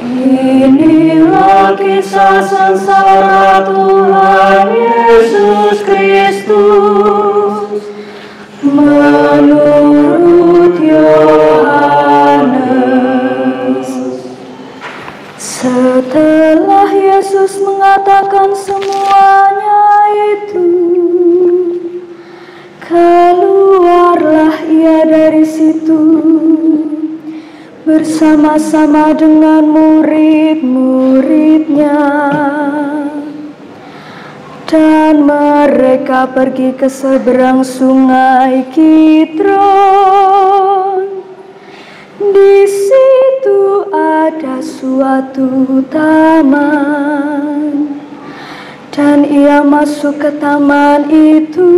Inilah kisah sengsara Tuhan Yesus Kristus menurut Yohanes. Setelah Yesus mengatakan semuanya itu, keluarlah ia dari situ bersama-sama dengan murid-muridnya, dan mereka pergi ke seberang sungai Kidron. Di situ ada suatu taman, dan ia masuk ke taman itu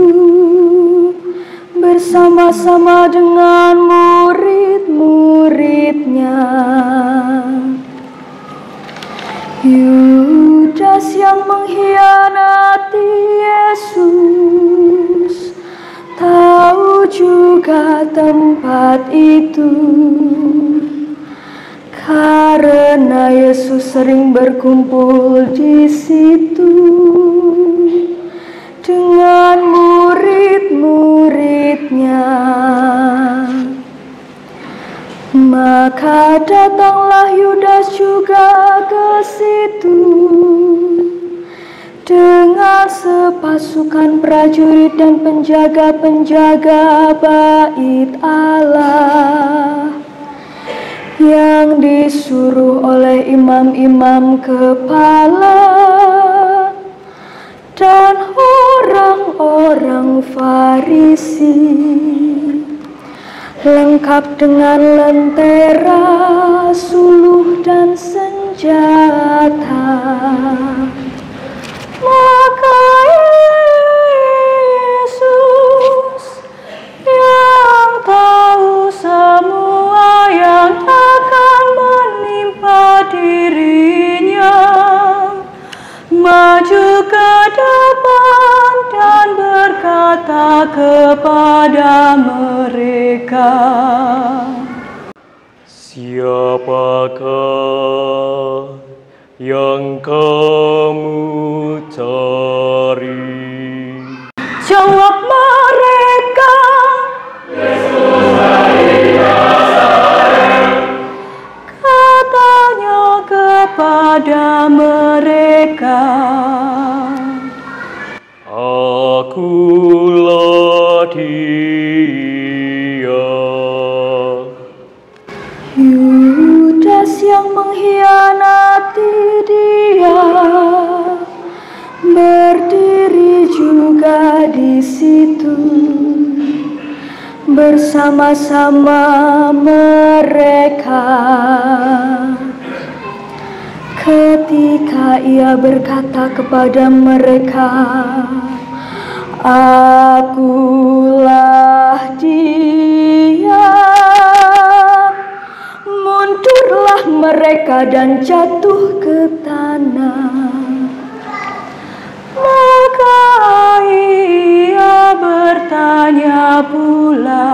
bersama-sama dengan murid-muridnya. Yudas yang mengkhianati Yesus tahu juga tempat itu, karena Yesus sering berkumpul di situ dengan murid-muridnya. Maka datanglah Yudas juga ke situ dengan sepasukan prajurit dan penjaga-penjaga bait Allah yang disuruh oleh imam-imam kepala dan orang-orang Farisi, lengkap dengan lentera, suluh, dan senjata. Maka Yesus yang tahu semua yang akan menimpa dirinya, maju ke depan dan berkata kepada mereka, "Siapakah yang kamu cari?" Jawab mereka, "Yesus dari Nazaret." Katanya kepada mereka, "Akulah dia." Yudas yang mengkhianati dia berdiri juga di situ bersama-sama mereka. Ketika ia berkata kepada mereka, "Akulah dia," mundurlah mereka dan jatuh ke tanah. Maka ia bertanya pula,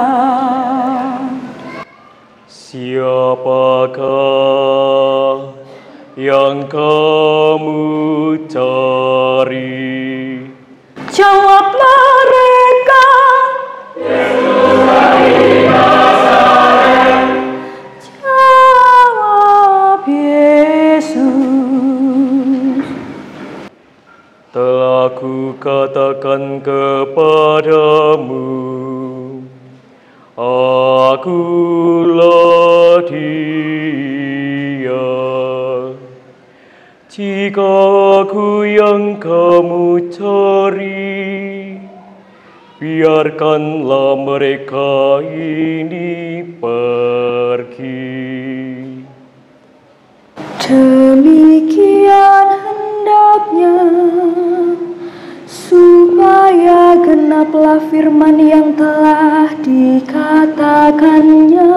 "Siapakah yang kamu cari?" Jawab mereka, "Yesus dari Nazaret." Jawab Yesus, "Telah kukatakan kepadamu, akulah dia. Jika aku yang kamu cari, biarkanlah mereka ini pergi." Demikian hendaknya supaya genaplah firman yang telah dikatakannya,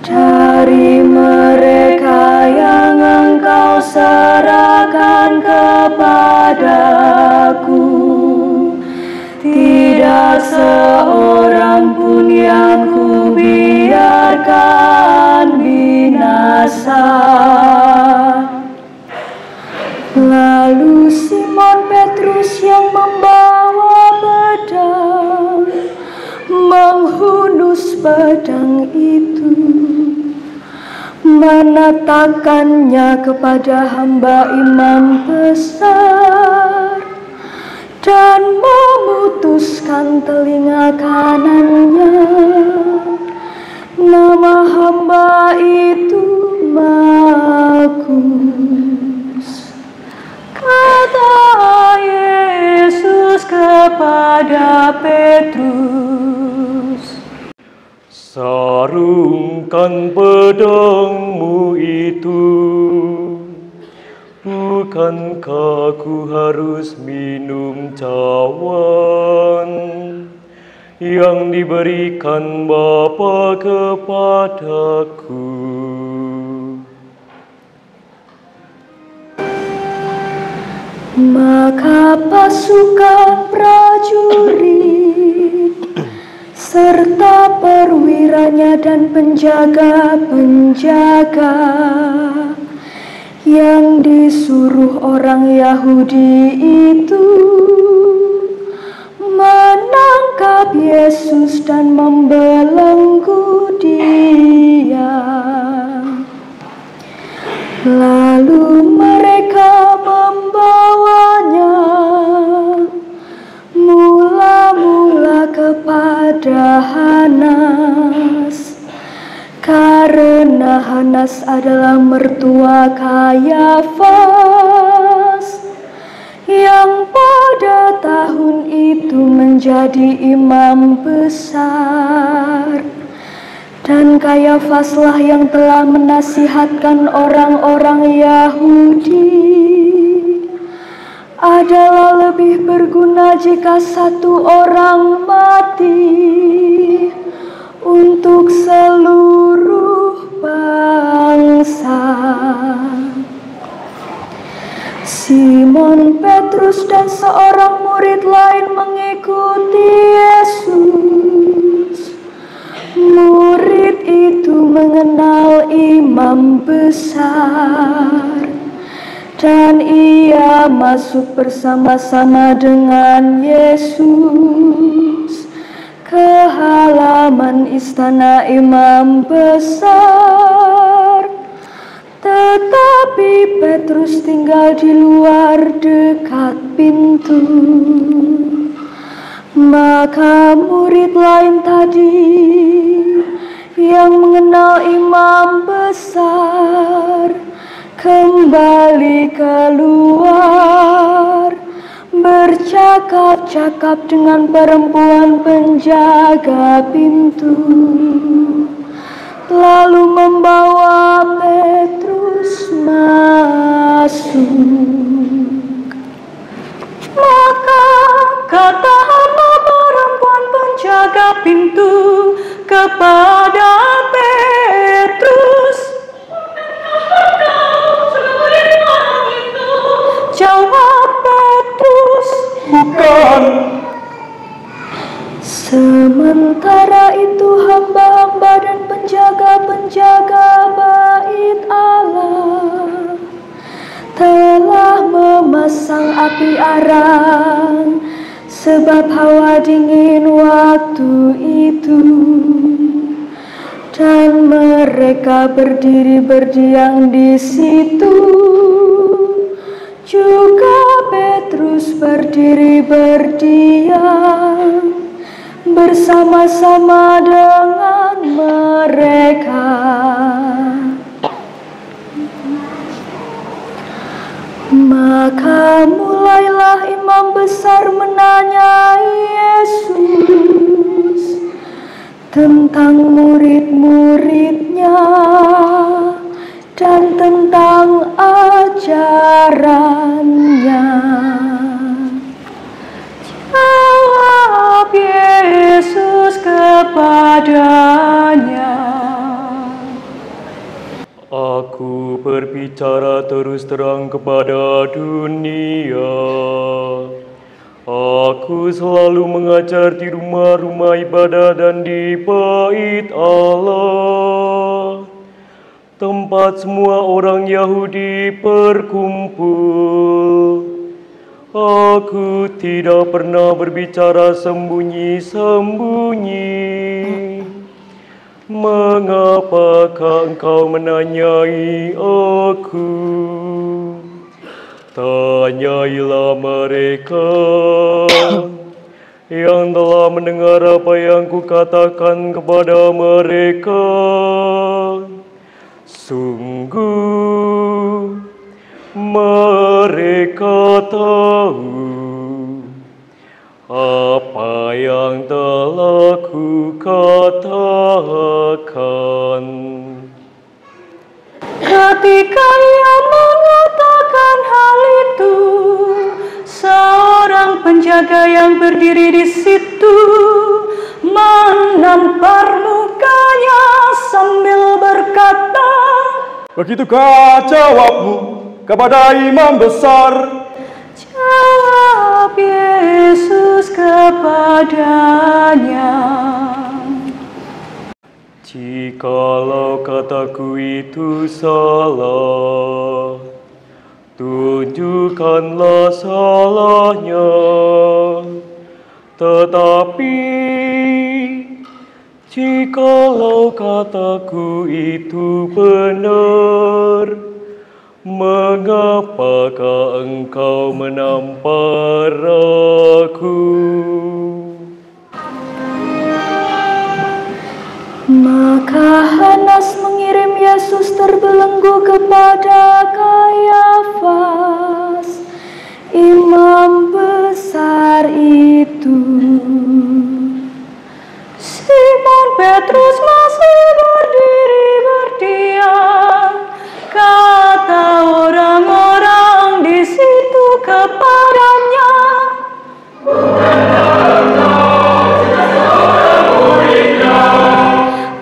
"Dari mereka yang engkau serahkan kepadaku, tidak seorang pun yang kubiarkan binasa." menatakannya kepada hamba imam besar dan memutuskan telinga kanannya. Nama hamba itu Markus. Kata Yesus kepada Petrus, sarungkan pedangmu itu. Bukankah ku harus minum cawan yang diberikan Bapa kepadaku? Maka pasukan prajurit serta perwiranya dan penjaga-penjaga yang disuruh orang Yahudi itu menangkap Yesus dan membelenggu Dia. Lalu mereka membawanya mula-mula kepada Hanas, karena Hanas adalah mertua Kayafas yang pada tahun itu menjadi imam besar. Dan Kayafaslah yang telah menasihatkan orang-orang Yahudi, adalah lebih berguna jika satu orang mati untuk seluruh bangsa. Simon Petrus dan seorang murid lain mengikuti Yesus. Murid itu mengenal imam besar, dan ia masuk bersama-sama dengan Yesus ke halaman istana imam besar. Tetapi Petrus tinggal di luar dekat pintu. Maka murid lain tadi yang mengenal imam besar kembali keluar, bercakap-cakap dengan perempuan penjaga pintu, lalu membawa Petrus masuk. Maka kata hamba perempuan penjaga pintu kepada Petrus, jawab Petrus, bukan. Sementara itu hamba-hamba dan penjaga-penjaga bait Allah telah memasang api arang, sebab hawa dingin waktu itu. Dan mereka berdiri berdiam di situ. Juga Petrus berdiri berdiam bersama-sama dengan mereka. Maka mulailah imam besar menanyai Yesus tentang murid-muridnya dan tentang ajarannya. Jawab Yesus kepadanya, Aku berbicara terus terang kepada dunia. Aku selalu mengajar di rumah-rumah ibadah dan di bait Allah, tempat semua orang Yahudi berkumpul. Aku tidak pernah berbicara sembunyi-sembunyi. Mengapakah engkau menanyai aku? Tanyailah mereka yang telah mendengar apa yang kukatakan kepada mereka. Sungguh mereka tahu apa yang telah kukatakan. Ketika ia mengatakan hal itu, seorang penjaga yang berdiri di situ menampar mukanya sambil berkata, "Begitukah jawabmu kepada imam besar?" Jawab Yesus kepadanya, "Jikalau kataku itu salah, tunjukkanlah salahnya. Tetapi jikalau kataku itu benar, mengapakah engkau menampar aku?" Maka Hanas mengirim Yesus terbelenggu kepada Kayafas, imam besar itu. Simon Petrus masih berdiri berdiam. Kata orang-orang di situ kepadanya,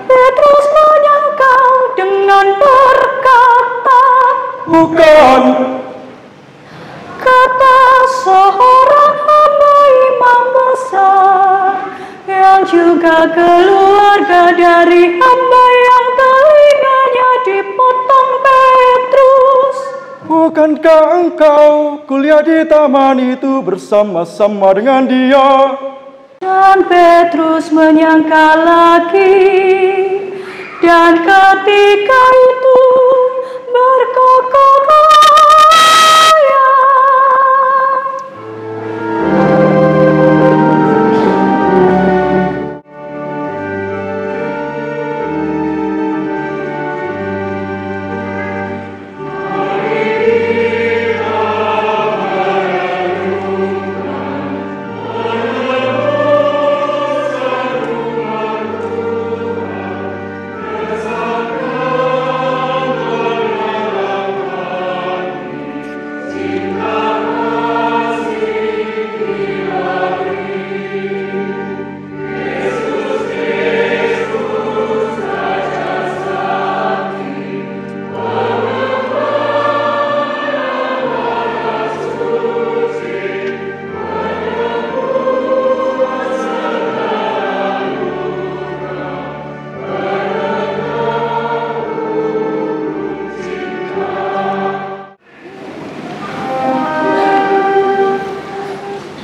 Petrus menyangkal dengan berkata, "Bukan." Kata seorang hamba imam besar yang juga keluarga dari hamba yang telinganya dipotong Petrus, Bukankah engkau kuliah di taman itu bersama-sama dengan dia? dan Petrus menyangka lagi, dan ketika itu berkokok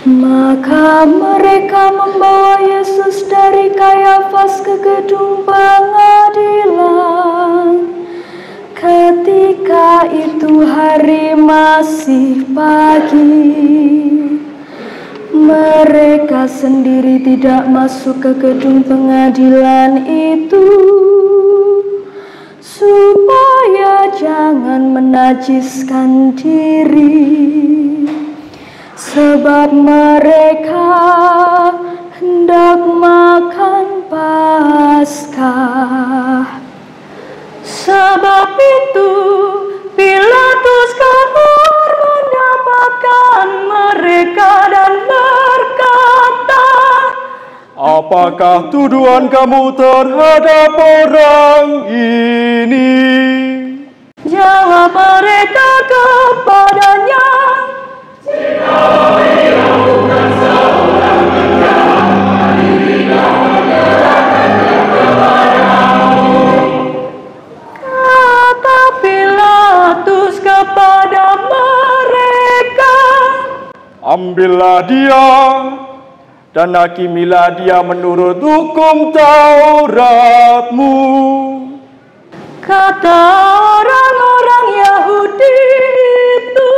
Maka mereka membawa Yesus dari Kayafas ke gedung pengadilan. Ketika itu hari masih pagi. Mereka sendiri tidak masuk ke gedung pengadilan itu, supaya jangan menajiskan diri. Sebab mereka hendak makan Paskah. Sebab itu Pilatus keluar mendapatkan mereka dan berkata, "Apakah tuduhan kamu terhadap orang ini?" Jawab mereka kepadanya, kata Pilatus kepada mereka, "Ambillah dia dan hakimilah dia menurut hukum Tauratmu. Kata orang-orang Yahudi itu,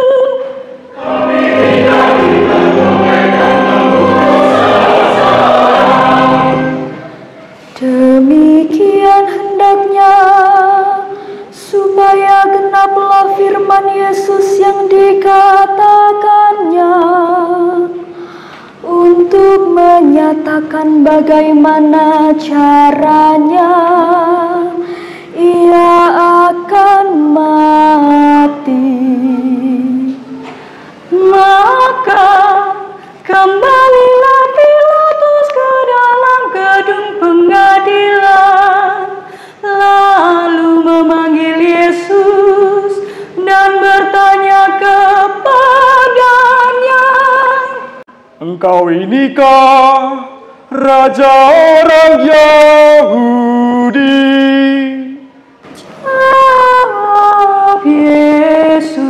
demikian hendaknya supaya genaplah firman Yesus yang dikatakannya, untuk menyatakan bagaimana caranya ia akan mati. Maka kembalilah Pilatus ke dalam gedung pengadilan, lalu memanggil Yesus dan bertanya kepadanya, Engkau inikah Raja orang Yahudi? Jawab Yesus,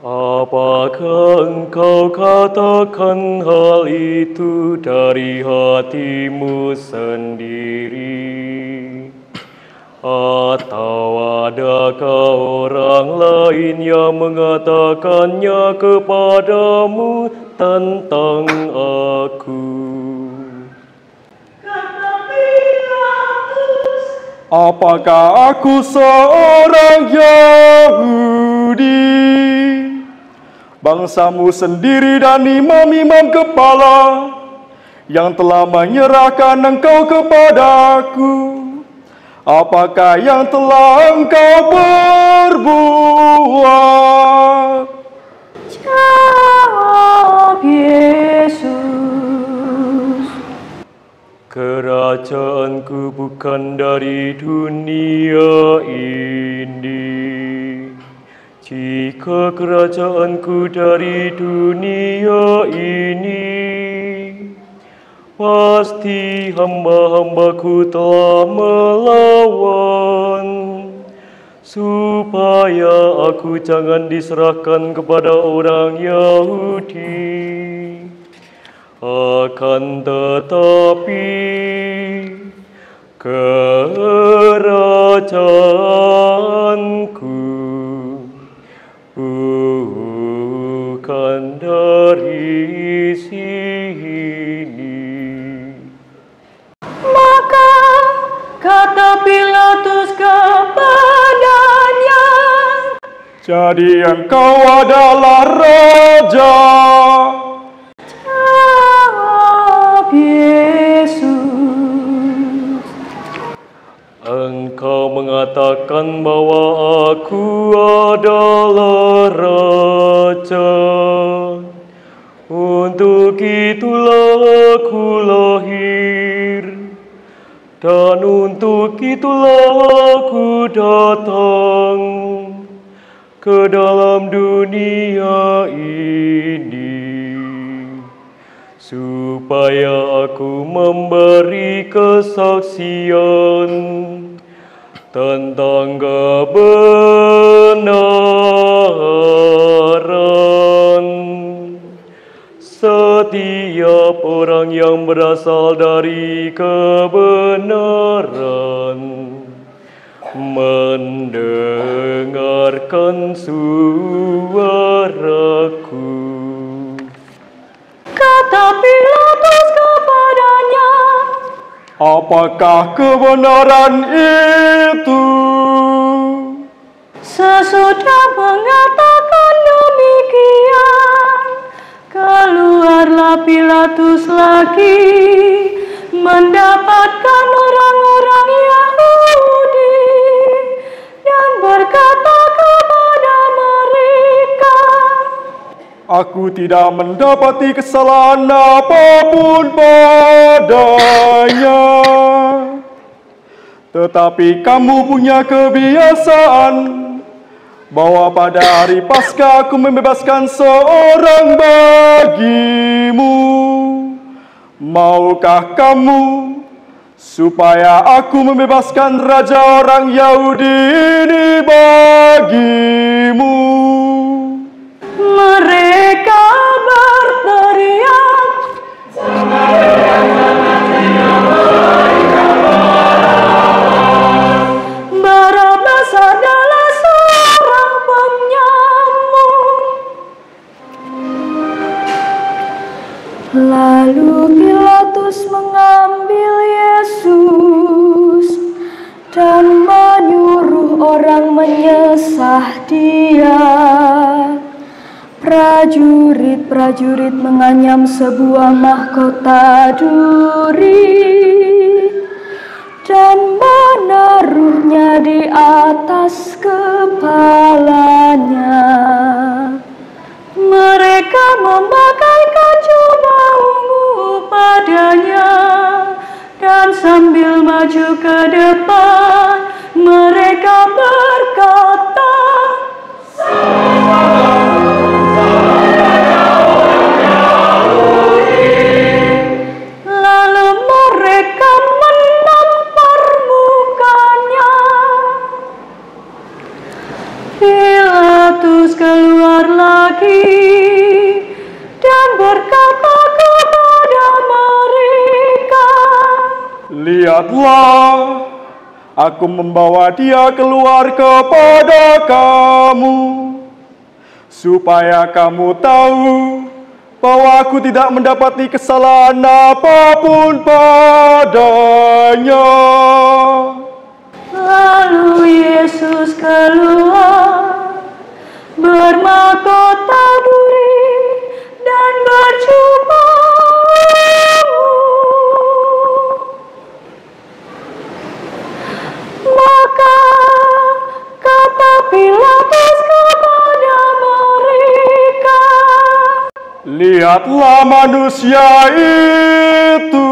Apakah engkau katakan hal itu dari hatimu sendiri? Atau adakah orang lain yang mengatakannya kepadamu tentang aku? Apakah aku seorang Yahudi? Bangsamu sendiri dan imam-imam kepala yang telah menyerahkan engkau kepadaku. Apakah yang telah engkau perbuat? jawab Yesus, Kerajaanku bukan dari dunia ini. Jika kerajaanku dari dunia ini, pasti hamba-hambaku telah melawan, supaya aku jangan diserahkan kepada orang Yahudi. Akan tetapi kerajaanku bukan dari sini. maka kata Pilatus kepadanya, Jadi engkau adalah raja. jawab Yesus, Engkau mengatakan bahwa aku adalah raja. Untuk itulah aku lahir, dan untuk itulah aku datang ke dalam dunia ini, supaya aku memberi kesaksian tentang kebenaran. Setiap orang yang berasal dari kebenaran mendengarkan suaraku. kata Pilatus kepadanya, Apakah kebenaran itu? sesudah mengatakan demikian, keluarlah Pilatus lagi mendapatkan orang-orang Yahudi dan berkata kepada mereka, Aku tidak mendapati kesalahan apapun padanya. Tetapi kamu punya kebiasaan bahwa pada hari Paskah aku membebaskan seorang bagimu. Maukah kamu supaya aku membebaskan raja orang Yahudi ini bagimu? mereka bertanya, teriak. Barabas adalah seorang penyamun. Lalu Pilatus mengambil Yesus dan menyuruh orang menyesah Dia. Prajurit-prajurit menganyam sebuah mahkota duri dan menaruhnya di atas kepalanya. Mereka memakai kacu ungu padanya, dan sambil maju ke depan, mereka berkata, lalu mereka menampar mukanya. Pilatus keluar lagi dan berkata kepada mereka, lihatlah, aku membawa Dia keluar kepada kamu, supaya kamu tahu bahwa aku tidak mendapati kesalahan apapun padanya. Lalu Yesus keluar bermahkota duri dan berjubah ungu. Maka kata Pilatus kepada mereka, lihatlah manusia itu.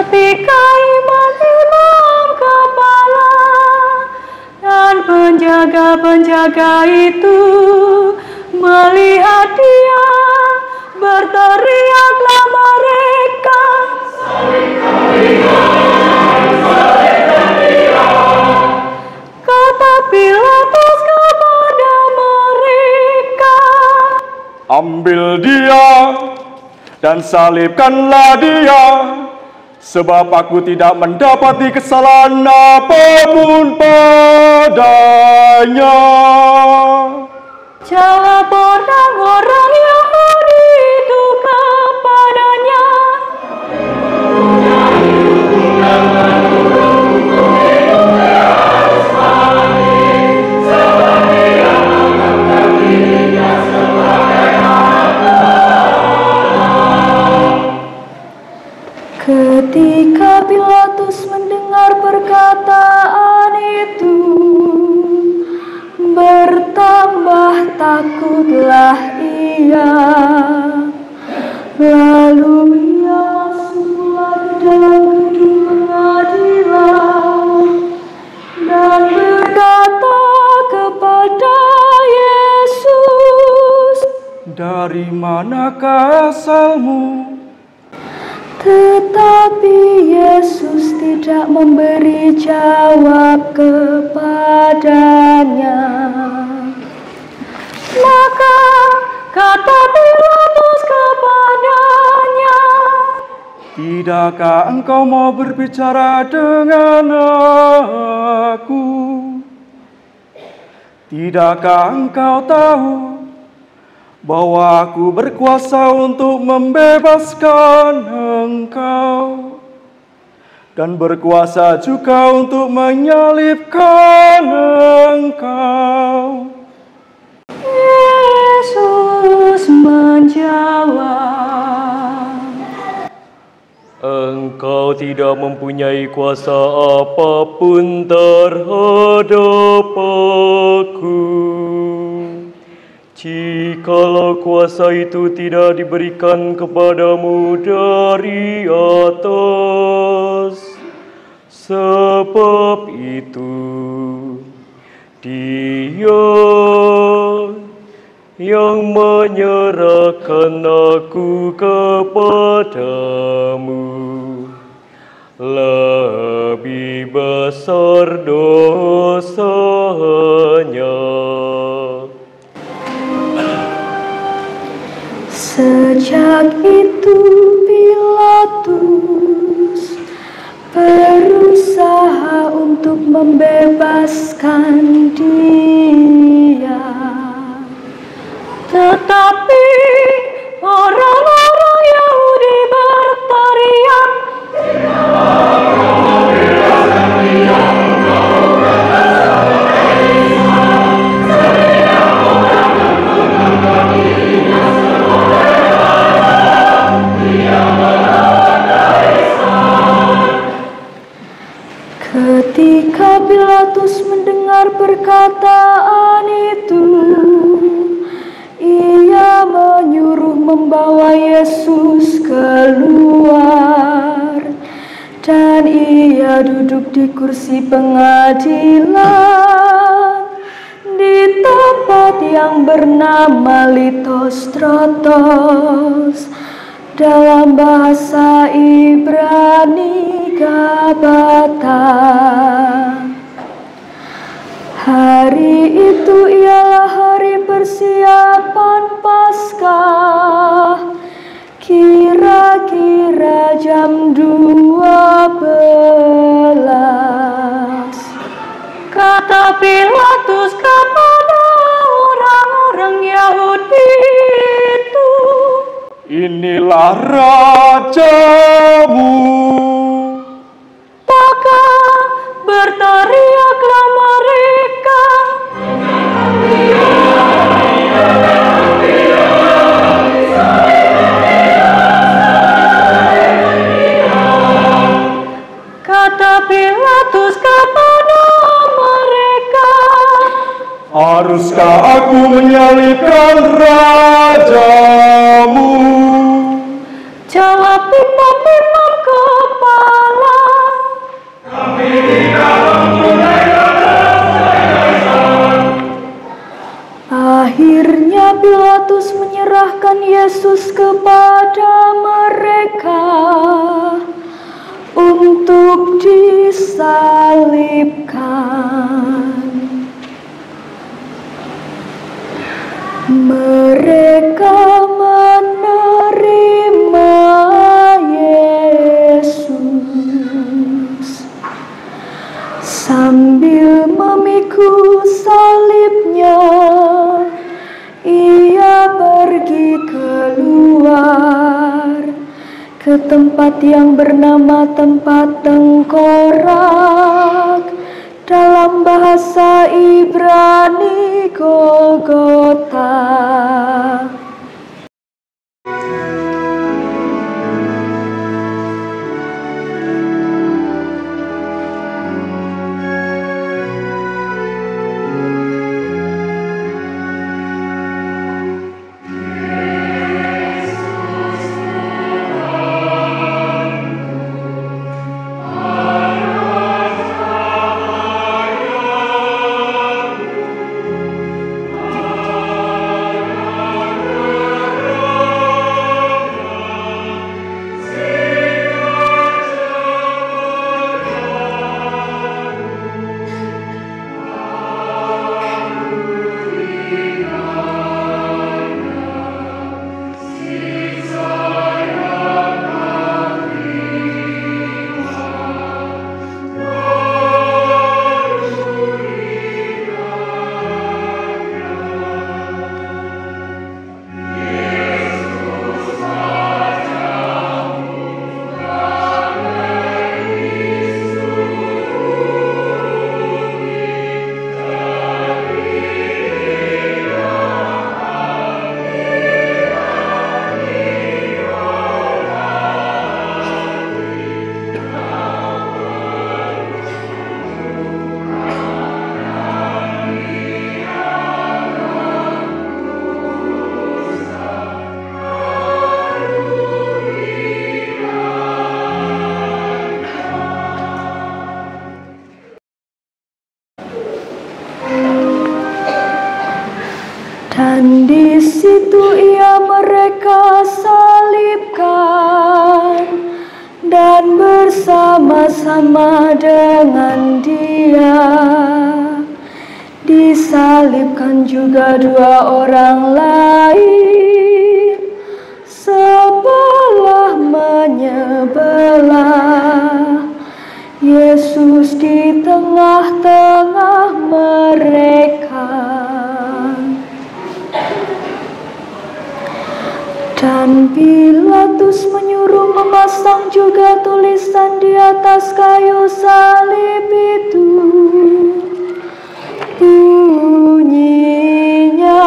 ketika imam-imam kepala dan penjaga-penjaga itu melihat Dia, berteriaklah mereka, kata Pilatus kepada mereka, ambil Dia dan salibkanlah Dia, sebab aku tidak mendapati kesalahan apapun padanya. jawab orang-orang Yahudi itu kepadanya, takutlah ia. Lalu ia semula ke dalam gedung pengadilan dan berkata kepada Yesus, "Dari manakah asalmu?" Tetapi Yesus tidak memberi jawab kepadanya. Maka kata Pilatus kepadanya, "Tidakkah engkau mau berbicara dengan aku? Tidakkah engkau tahu bahwa aku berkuasa untuk membebaskan engkau dan berkuasa juga untuk menyalibkan engkau?" Yesus menjawab, Engkau tidak mempunyai kuasa apapun terhadap aku. Jikalau kuasa itu tidak diberikan kepadamu dari atas, sebab itu Dia yang menyerahkan aku kepadamu lebih besar dosanya. Sejak itu Pilatus berusaha untuk membebaskan dia. Tetapi orang-orang Yahudi berteriak, ketika Pilatus mendengar perkataan itu, ia menyuruh membawa Yesus keluar, dan ia duduk di kursi pengadilan di tempat yang bernama Litostrotos, dalam bahasa Ibrani Gabata. Hari itu ialah hari persiapan Paskah, kira-kira jam 12. Kata Pilatus kepada orang-orang Yahudi itu, "Inilah rajamu." maka berteriaklah mereka, kata Pilatus kepada mereka, "Haruskah aku menyalibkan rajamu?" Jawab imam-imam kepala, akhirnya Pilatus menyerahkan Yesus kepada mereka untuk disalibkan. Mereka menerima Yesus sambil memikul salibnya. Ia pergi keluar ke tempat yang bernama tempat tengkorak, dalam bahasa Ibrani Golgota. Dan di situ ia mereka salibkan, dan bersama-sama dengan dia disalibkan juga dua orang lain, sebelah menyebelah, Yesus di tengah-tengah mereka. Dan Pilatus menyuruh memasang juga tulisan di atas kayu salib itu. Bunyinya,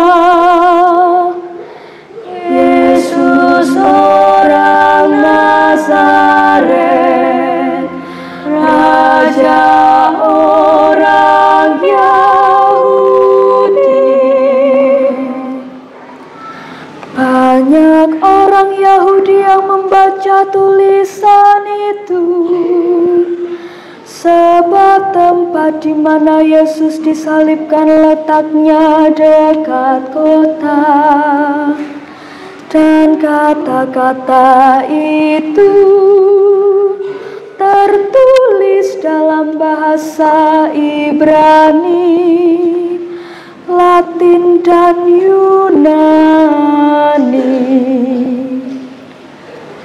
Yesus orang Nazaret, Raja orang Yahudi. Banyak orang Yahudi yang membaca tulisan itu, sebab tempat di mana Yesus disalibkan letaknya dekat kota. Dan kata-kata itu tertulis dalam bahasa Ibrani, Latin dan Yunani.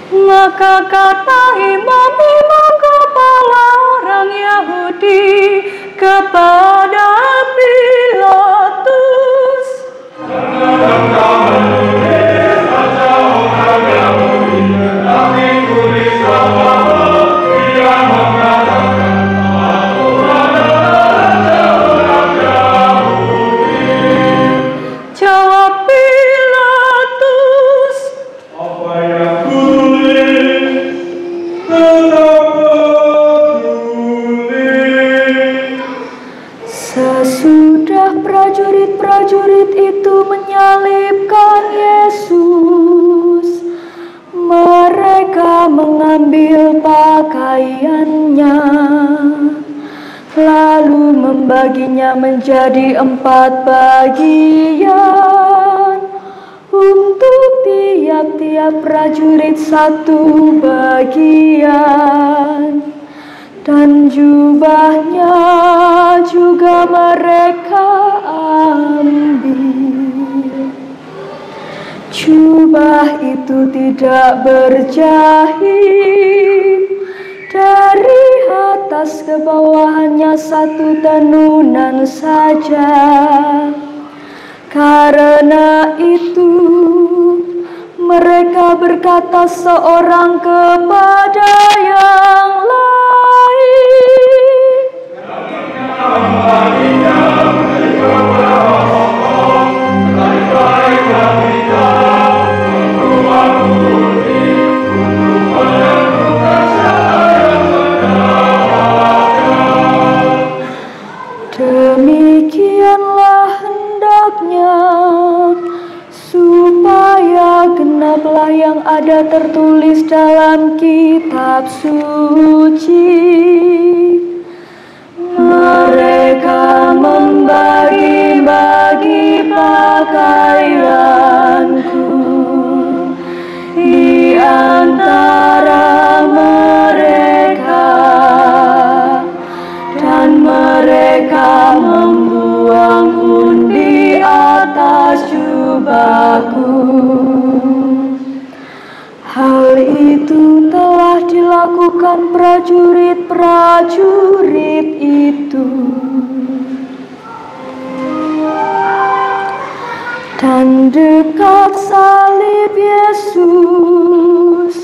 Maka kata imam-imam kepala orang Yahudi kepada Pilatus, jawab Pilatus, Apa yang kutulis, tetap kutulis. sesudah prajurit-prajurit itu menyalibkan Yesus, mereka mengambil pakaiannya, lalu membaginya menjadi 4 bagian, untuk tiap-tiap prajurit 1 bagian. Dan jubahnya juga mereka ambil. Jubah itu tidak berjahit, dari atas ke bawahnya 1 tenunan saja. Karena itu mereka berkata seorang kepada yang lain, demikianlah hendaknya, supaya genaplah yang ada tertulis dalam kitab suci. Mereka membagi-bagi pakaianku di antara mereka, dan mereka membuang undi atas jubahku. Hal itu telah dilakukan prajurit-prajurit itu. Dan dekat salib Yesus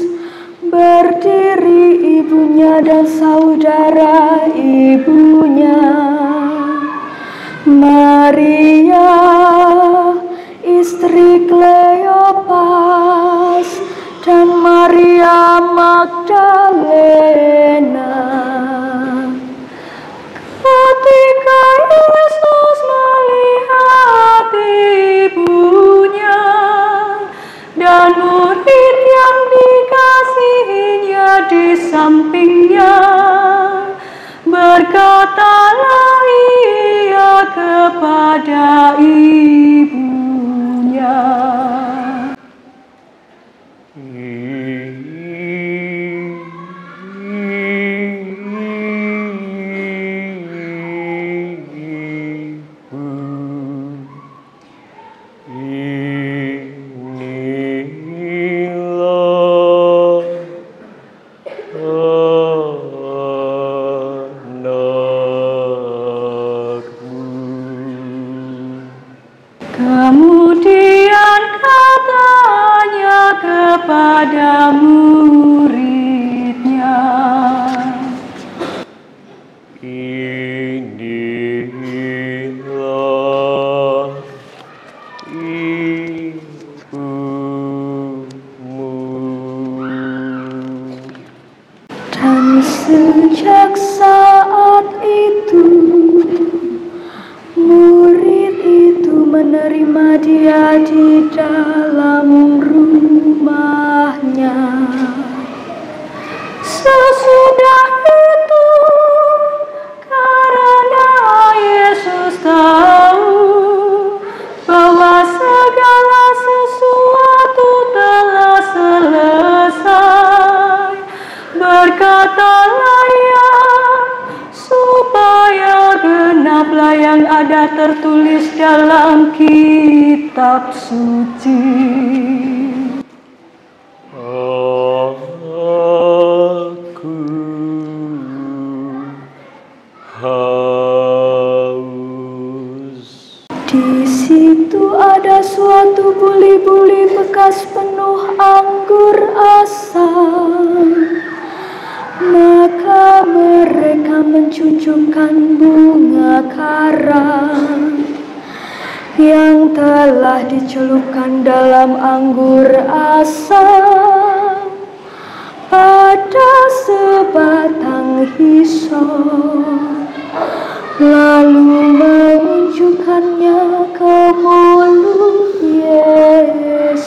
berdiri ibunya dan saudara ibunya, Maria, istri Kleopas, dan Maria Magdalena. Ketika Yesus melihat ibunya dan murid yang dikasihinya di sampingnya, berkatalah ia kepada ibu, Kemudian katanya kepada muridnya, inilah ibumu. dan sejak saat itu murid itu menerima dia di dalam rumahnya. Sesudah itu, karena Yesus tahu bahwa segala sesuatu telah selesai, berkatalah Ia, supaya genaplah yang ada tertulis dalam kitab suci. Aku haus. Di situ ada suatu buli-buli bekas penuh anggur asam. Maka mereka mencucukkan bunga karang yang telah dicelupkan dalam anggur asam pada sebatang hisop, lalu menunjukkannya ke mulut Yesus.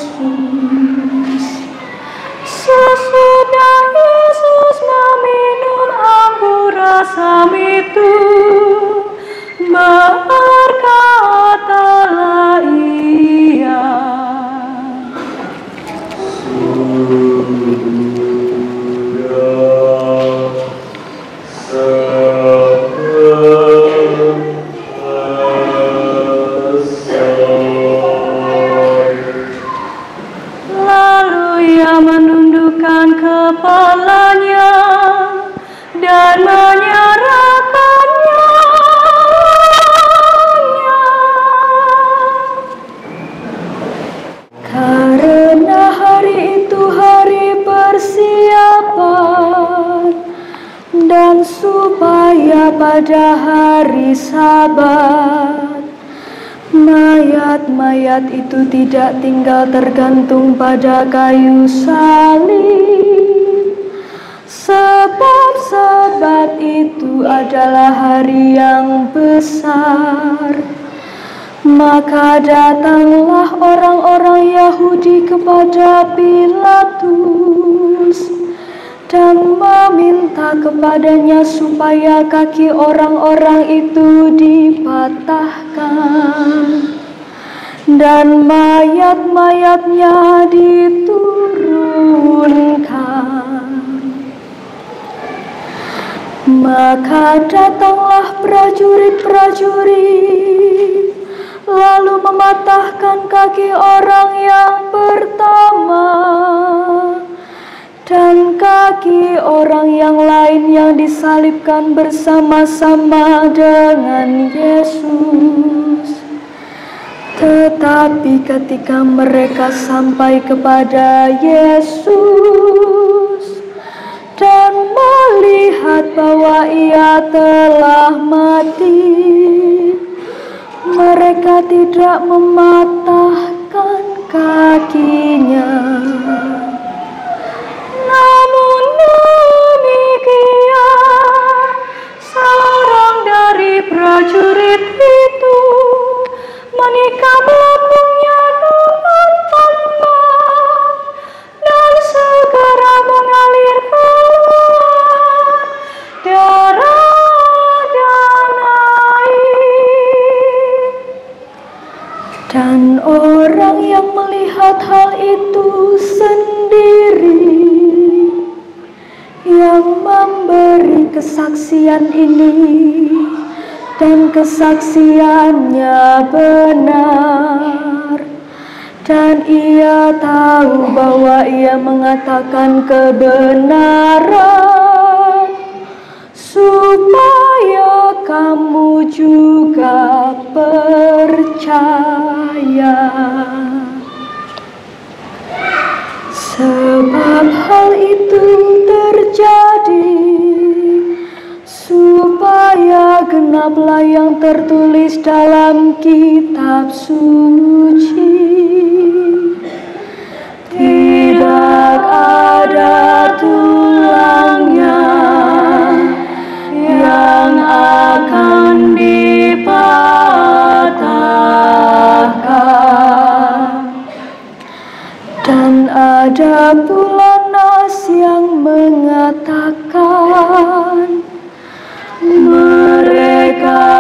Sesudah Yesus meminum anggur asam itu, berkatalah Ia, kepalanya dan menyerahkannya. Karena hari itu hari persiapan, dan supaya pada hari Sabat mayat-mayat itu tidak tinggal tergantung pada kayu salib, sebab Sabat itu adalah hari yang besar. Maka datanglah orang-orang Yahudi kepada Pilatus dan meminta kepadanya supaya kaki orang-orang itu dipatahkan dan mayat-mayatnya diturunkan. Maka datanglah prajurit-prajurit, lalu mematahkan kaki orang yang pertama dan kaki orang yang lain yang disalibkan bersama-sama dengan Yesus. Tetapi ketika mereka sampai kepada Yesus dan melihat bahwa Ia telah mati, mereka tidak mematahkan kakinya. Namun demikian, seorang dari prajurit itu menikam lambungnya dengan tombak dan segera mengalir keluar darah dan air. Dan orang yang melihat hal itu sendiri, yang memberi kesaksian ini, dan kesaksiannya benar, dan ia tahu bahwa ia mengatakan kebenaran, supaya kamu juga percaya. dia. Sebab hal itu terjadi supaya genaplah yang tertulis dalam kitab suci. Tidak ada tulangnya yang akan dipatahkan, dan ada pula nas yang mengatakan mereka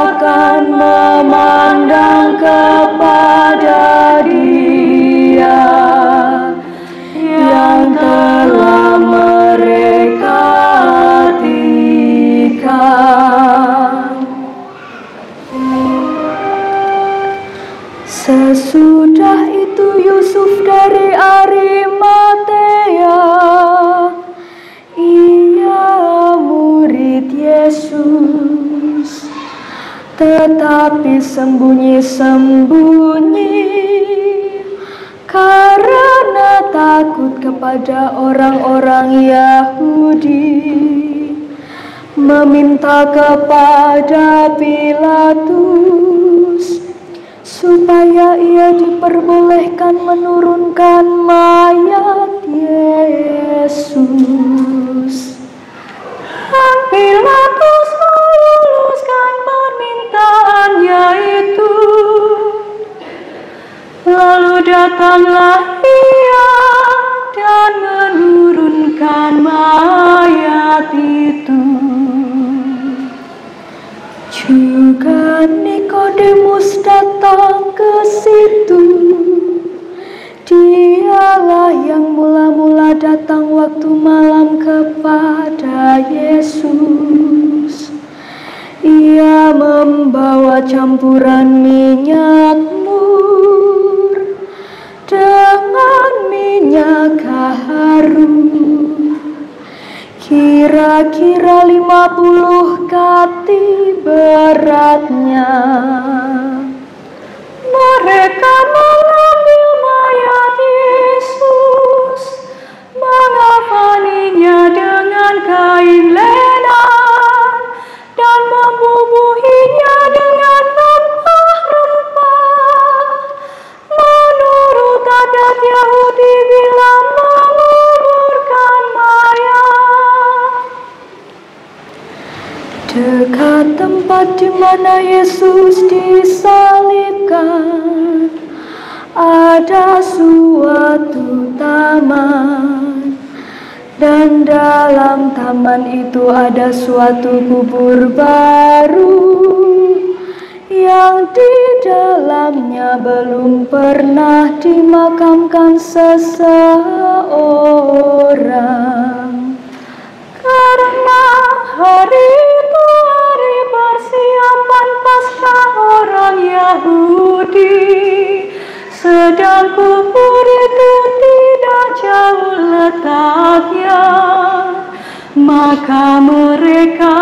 akan memandang kepada Dia yang telah mereka hatikan. Sesudah itu Yusuf dari Arimatea, ia murid Yesus, tetapi sembunyi-sembunyi karena takut kepada orang-orang Yahudi, meminta kepada Pilatus supaya ia diperbolehkan menurunkan mayat Yesus. Dan Pilatus meluluskan permintaannya itu. Lalu datanglah ia dan menurunkan mayat itu. Juga Nikodemus datang ke situ. Dialah yang mula-mula datang waktu malam kepada Yesus. Ia membawa campuran minyak mur dengan minyak harum, kira-kira 50 kati beratnya. Mereka mengambil mayat Yesus, mengafaninya dengan kain lenan, dan membubuhinya dengan rempah-rempah, menurut adat Yahudi bila menguburkan mayat. Dekat tempat di mana Yesus disalibkan, ada suatu taman, dan dalam taman itu ada suatu kubur baru yang di dalamnya belum pernah dimakamkan seseorang. Karena hari itu hari persiapan Paskah orang Yahudi, sedang kubur itu tidak jauh letaknya, maka mereka